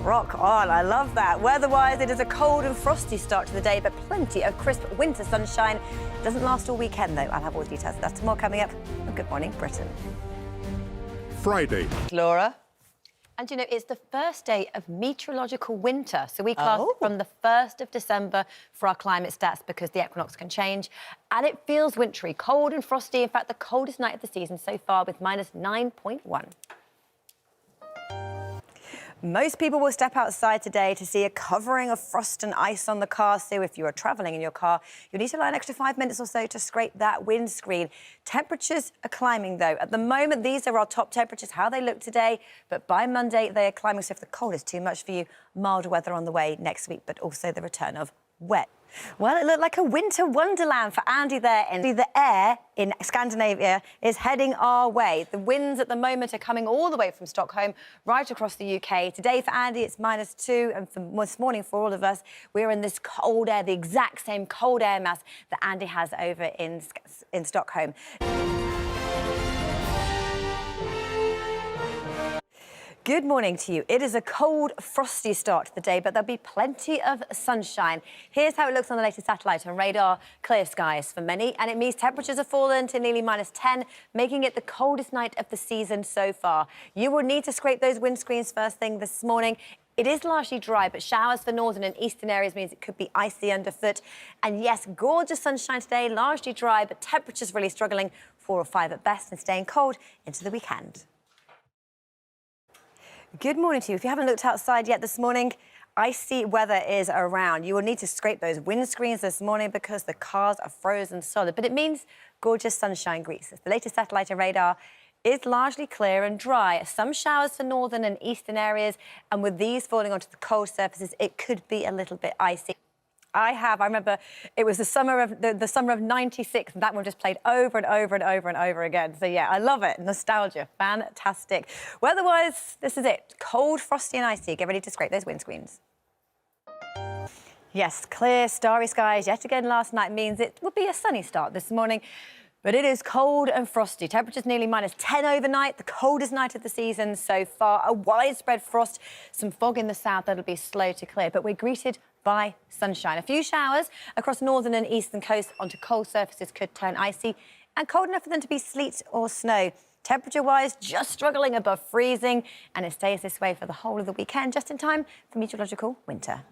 Rock on, I love that. Weather-wise, it is a cold and frosty start to the day, but plenty of crisp winter sunshine. It doesn't last all weekend, though. I'll have all the details of that tomorrow coming up. And Good Morning Britain. Friday. Laura? And, you know, it's the first day of meteorological winter. So we class it from the 1st of December for our climate stats because the equinox can change. And it feels wintry, cold and frosty. In fact, the coldest night of the season so far with minus 9.1. Most people will step outside today to see a covering of frost and ice on the car. So if you are travelling in your car, you'll need to allow an extra 5 minutes or so to scrape that windscreen. Temperatures are climbing, though. At the moment, these are our top temperatures, how they look today. But by Monday, they are climbing. So if the cold is too much for you, milder weather on the way next week, but also the return of wet. Well, it looked like a winter wonderland for Andy there. And the air in Scandinavia is heading our way. The winds at the moment are coming all the way from Stockholm right across the UK. Today for Andy, it's -2. And this morning for all of us, we're in this cold air, the exact same cold air mass that Andy has over in Stockholm. Good morning to you. It is a cold, frosty start to the day, but there'll be plenty of sunshine. Here's how it looks on the latest satellite and radar. Clear skies for many, and it means temperatures have fallen to nearly -10, making it the coldest night of the season so far. You will need to scrape those windscreens first thing this morning. It is largely dry, but showers for northern and eastern areas means it could be icy underfoot. And yes, gorgeous sunshine today, largely dry, but temperatures really struggling, 4 or 5 at best, and staying cold into the weekend. Good morning to you. If you haven't looked outside yet this morning, icy weather is around. You will need to scrape those windscreens this morning because the cars are frozen solid. But it means gorgeous sunshine greets us. The latest satellite and radar is largely clear and dry. Some showers for northern and eastern areas. And with these falling onto the cold surfaces, it could be a little bit icy. I remember it was the summer of '96, and that one just played over and over and over and over again. So yeah, I love it. Nostalgia, fantastic. Weather-wise, this is it. Cold, frosty and icy. Get ready to scrape those windscreens. Yes, clear, starry skies yet again last night means it will be a sunny start this morning. But it is cold and frosty. Temperatures nearly -10 overnight, the coldest night of the season so far. A widespread frost, some fog in the south that'll be slow to clear. But we're greeted by sunshine. A few showers across northern and eastern coast onto cold surfaces could turn icy and cold enough for them to be sleet or snow. Temperature-wise, just struggling above freezing. And it stays this way for the whole of the weekend, just in time for meteorological winter.